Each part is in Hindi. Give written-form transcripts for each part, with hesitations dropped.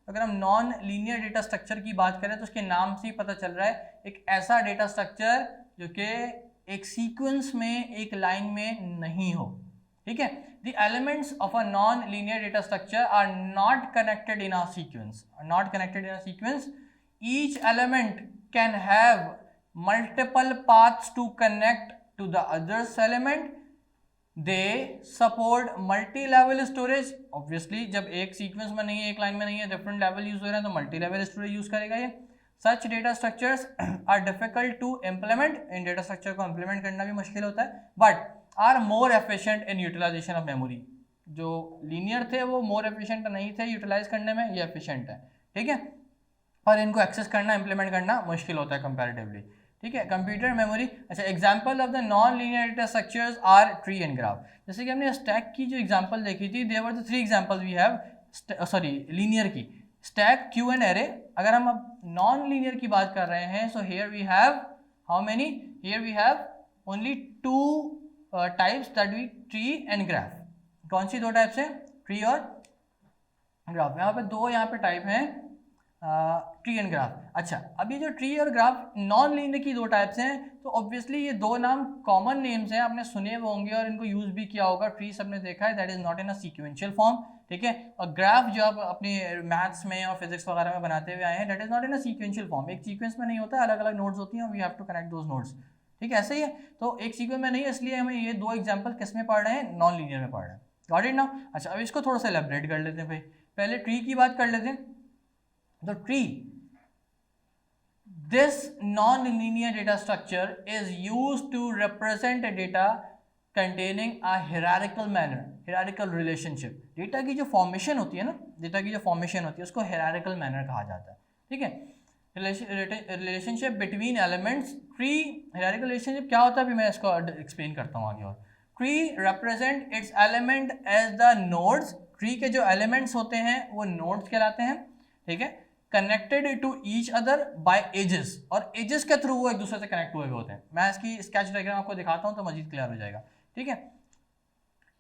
अगर हम नॉन लीनियर डेटा स्ट्रक्चर की बात करें तो उसके नाम से ही पता चल रहा है एक ऐसा डेटा स्ट्रक्चर जो कि एक सीक्वेंस में एक लाइन में नहीं हो, ठीक है। The elements of a non-linear data structure are not connected in a sequence. Each element can have multiple paths to connect to the other element. They support multi-level storage. Obviously, जब एक सीक्वेंस में नहीं है, एक लाइन में नहीं है, डिफरेंट लेवल यूज हो रहे हैं तो मल्टी लेवल स्टोरेज यूज करेगा ये। Such data structures are difficult to implement. इन डेटा स्ट्रक्चर को इम्प्लीमेंट करना भी मुश्किल होता है, but are more efficient in utilization of memory. जो लीनियर थे वो मोर एफिशिएंट नहीं थे यूटिलाइज करने में, ये एफिशिएंट है, ठीक है, पर इनको एक्सेस करना, इंप्लीमेंट करना मुश्किल होता है कंपैरेटिवली, ठीक है। कंप्यूटर मेमोरी, अच्छा, example of the non linear data structures are tree and graph. जैसे कि हमने स्टैक की जो एग्जांपल देखी थी, there were the 3 examples we have, sorry linear की, स्टैक, क्यू एंड एरे। अगर हम अब नॉन लीनियर की बात कर रहे हैं, so here we have how many, here we have only 2 types, that we tree and graph. कौन सी 2 टाइप्स हैं? ट्री और ग्राफ। यहाँ पे 2 यहाँ पे टाइप हैं, ट्री एंड ग्राफ। अच्छा, अब ये जो ट्री और ग्राफ नॉन लीनियर की 2 टाइप्स हैं, तो ऑब्वियसली ये 2 नाम कॉमन नेम्स हैं, आपने सुने हुए होंगे और इनको यूज भी किया होगा। ट्री सबने देखा है, that is not in a sequential form, ठीक है। और ग्राफ जो आप अपने मैथ्स में और फिजिक्स वगैरह में बनाते हुए आए हैं, that is not in a sequential form. एक सीक्वेंस में नहीं होता, अलग अलग नोड्स होती हैं, we have to connect those nodes, ठीक है, ऐसे ही है। तो एक सीक्वेंस में नहीं है, इसलिए हमें ये 2 एग्जाम्पल किस में पढ़ रहे हैं? नॉन लीनियर में पढ़ रहे हैं। Got it now? अच्छा, अब इसको थोड़ा सा एलैबोरेट कर लेते हैं भाई। पहले ट्री की बात कर लेते हैं। तो tree, this non-linear data structure is used to represent a data containing a hierarchical manner, hierarchical relationship। Data की जो फॉर्मेशन होती है ना, डेटा की जो फॉर्मेशन होती है उसको hierarchical manner कहा जाता है, ठीक है। Relationship between elements, tree hierarchical relationship क्या होता है, अभी मैं इसको एक्सप्लेन करता हूँ आगे। और tree represent its element as the nodes। Tree के जो एलिमेंट्स होते हैं वो नोड्स कहलाते हैं, ठीक है। Connected to each other by edges, और एजेस के थ्रू वो एक दूसरे से कनेक्ट हुए होते हैं। मैं इसकी स्केच डायग्राम आपको दिखाता हूं तो मजीद क्लियर हो जाएगा, ठीक है।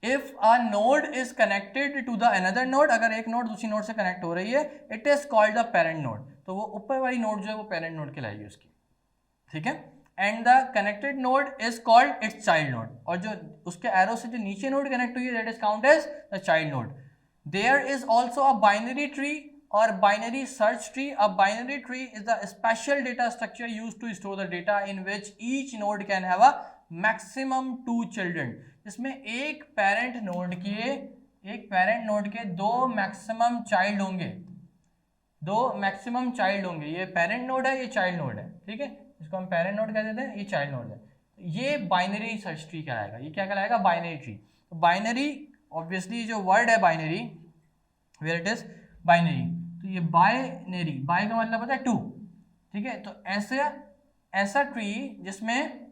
If a node is connected to the another node, अगर एक नोड दूसरी नोड से कनेक्ट हो रही है, it is called the parent node. तो वो ऊपर वाली नोड जो है वो पेरेंट नोड कहलाएगी उसकी, ठीक है। And the connected node is called its child node, और जो उसके एरो से जो नीचे नोड कनेक्ट हुई है, that is count as the child node. There is also a binary tree or binary search tree। A binary tree is the special data structure used to store the data in which each node can have a maximum 2 children। इसमें एक पेरेंट नोड के 2 मैक्सिमम चाइल्ड होंगे, 2 मैक्सिमम चाइल्ड होंगे। ये पेरेंट नोड है, ये चाइल्ड नोड है, ठीक है। इसको हम पेरेंट नोड कह देते हैं, ये चाइल्ड नोड है। ये बाइनरी सर्च ट्री कहलाएगा। ये क्या कहलाएगा? Binary tree. तो बाइनरी, ऑब्वियसली जो वर्ड है binary, where it is binary, तो ये बाइनरी, बाय का मतलब होता है 2, ठीक है। तो ऐसा ट्री जिसमें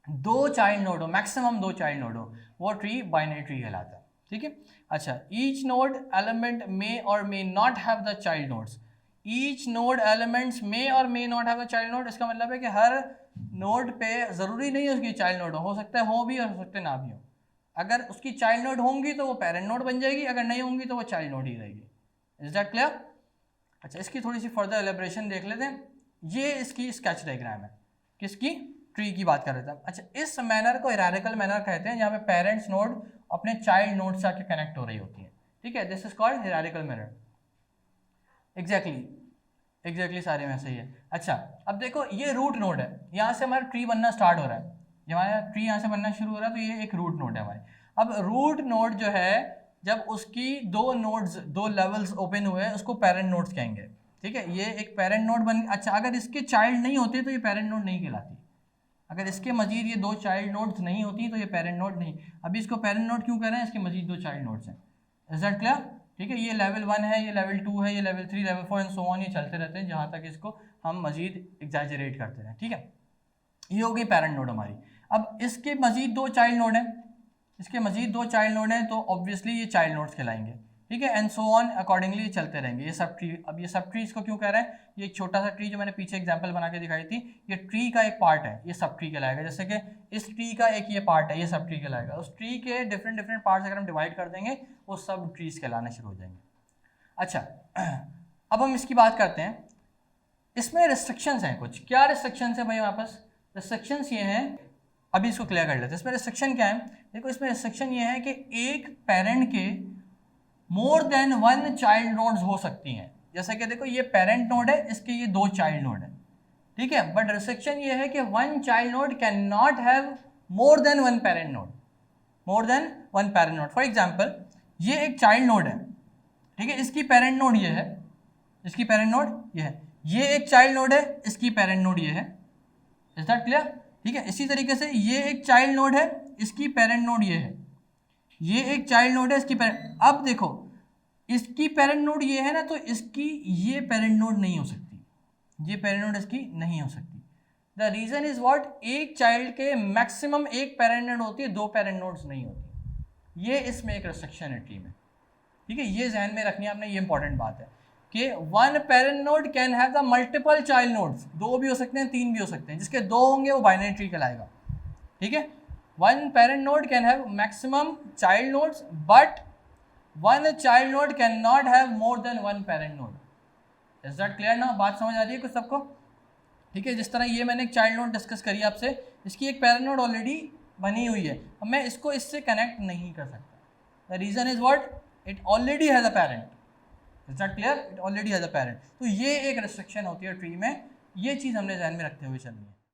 2 चाइल्ड नोड हो, मैक्सिमम 2 चाइल्ड नोड हो, वो ट्री बाइनरी ट्री कहलाता है, ठीक है। अच्छा, each node element may or may not have the child nodes. Each node elements may or may not have the child node, इसका मतलब है कि हर नोड पे जरूरी नहीं है उसकी चाइल्ड नोड हो सकता है हो भी और हो सकते ना भी हो। अगर उसकी चाइल्ड नोड होंगी तो वो पेरेंट नोड बन जाएगी, अगर नहीं होंगी तो वो चाइल्ड नोड ही रहेगी। Is that clear? अच्छा, इसकी थोड़ी सी फर्दर एलेबरेशन देख लेते हैं। ये इसकी स्केच डायग्राम है, किसकी? ट्री की बात कर रहे थे। अच्छा, इस मैनर को हायरार्किकल मैनर कहते हैं, जहाँ पे पेरेंट्स नोड अपने चाइल्ड नोड से आके कनेक्ट हो रही होती है, ठीक है। This is called hierarchical manner. Exactly सारे में सही है। अच्छा, अब देखो ये रूट नोड है, यहाँ से हमारा ट्री बनना स्टार्ट हो रहा है। जब हमारा ट्री यहाँ से बनना शुरू हो रहा है तो ये एक रूट नोड है हमारे। अब रूट नोड जो है, जब उसकी 2 नोड्स, 2 लेवल्स ओपन हुए, उसको पेरेंट नोड्स कहेंगे, ठीक है। ये एक पेरेंट नोड बन। अच्छा, अगर इसके चाइल्ड नहीं होते तो ये पेरेंट नोड नहीं कहलाती। अगर इसके मजीद ये 2 चाइल्ड नोड्स नहीं होती तो ये पेरेंट नोड नहीं। अभी इसको पेरेंट नोड क्यों कह रहे हैं? इसके मजीद 2 चाइल्ड नोड्स हैं। Is that clear? ठीक है, ये लेवल 1 है, ये लेवल 2 है, ये level 3, level 4 and so on, ये चलते रहते हैं जहाँ तक इसको हम मजीद एग्जैजरेट करते रहें, ठीक है। ये हो गई पेरेंट नोड हमारी। अब इसके मजीद 2 चाइल्ड नोड हैं, इसके मजीद 2 चाइल्ड नोड हैं, तो ऑब्वियसली ये चाइल्ड नोड्स कहलाएंगे, ठीक है। एंड सो ऑन अकॉर्डिंगली ये चलते रहेंगे। ये सब ट्री, अब ये सब ट्री इसको क्यों कह रहे हैं? ये एक छोटा सा ट्री जो मैंने पीछे एग्जांपल बना के दिखाई थी, ये ट्री का एक पार्ट है, ये सब ट्री कहलाएगा। जैसे कि इस ट्री का एक ये पार्ट है, ये सब ट्री कहलाएगा। उस ट्री के डिफरेंट पार्ट्स अगर हम डिवाइड कर देंगे वो सब ट्रीज कहलाना शुरू हो जाएंगे। अच्छा, अब हम इसकी बात करते हैं, इसमें रिस्ट्रिक्शंस हैं कुछ। क्या रिस्ट्रिक्शंस है भाई हमारे पास? रिस्ट्रिक्शंस ये हैं, अभी इसको क्लियर कर लेते हैं। इसमें रिस्ट्रिक्शन क्या है? देखो इसमें रिस्ट्रिक्शन ये है कि एक पेरेंट के more than one child nodes हो सकती हैं। जैसे कि देखो ये पेरेंट नोड है, इसके ये दो चाइल्ड नोड है, ठीक है, बट रिस्ट्रिक्शन ये है कि one child node can not have more than one parent node, more than one parent node. For example ये एक चाइल्ड नोड है, ठीक है, इसकी पेरेंट नोड ये है, इसकी पेरेंट नोड ये है, ये एक चाइल्ड नोड है, इसकी पेरेंट नोड ये है। Is that clear? ठीक है, इसी तरीके से ये एक चाइल्ड नोड है, इसकी पेरेंट नोड ये है, ये एक चाइल्ड नोड है, इसकी पेरेंट, अब देखो इसकी पेरेंट नोड ये है ना, तो इसकी ये पेरेंट नोड नहीं हो सकती, ये पेरेंट नोड इसकी नहीं हो सकती। The reason is what? एक चाइल्ड के मैक्सिमम एक पेरेंट नोड होती है, दो पेरेंट नोड्स नहीं होती। ये इसमें एक रिस्ट्रिक्शन है ट्री में, ठीक है, ये ध्यान में रखनी है आपने, ये इंपॉर्टेंट बात है कि one parent node can have the multiple child nodes, दो भी हो सकते हैं, तीन भी हो सकते हैं, जिसके दो होंगे वो बाइनरी ट्री कहलाएगा, ठीक है। One parent node can have maximum child nodes, but one child node can not have more than one parent node. Is that clear ना? बात समझ आ रही है कुछ सबको? ठीक है, जिस तरह ये मैंने एक चाइल्ड नोड डिस्कस करी आपसे, इसकी एक पेरेंट नोड ऑलरेडी बनी हुई है, अब मैं इसको इससे कनेक्ट नहीं कर सकता। The reason is what? It already has a parent. Is that clear? It already has a parent. तो ये एक रिस्ट्रिक्शन होती है ट्री में, ये चीज़ हमने ध्यान में रखते हुए चलनी है।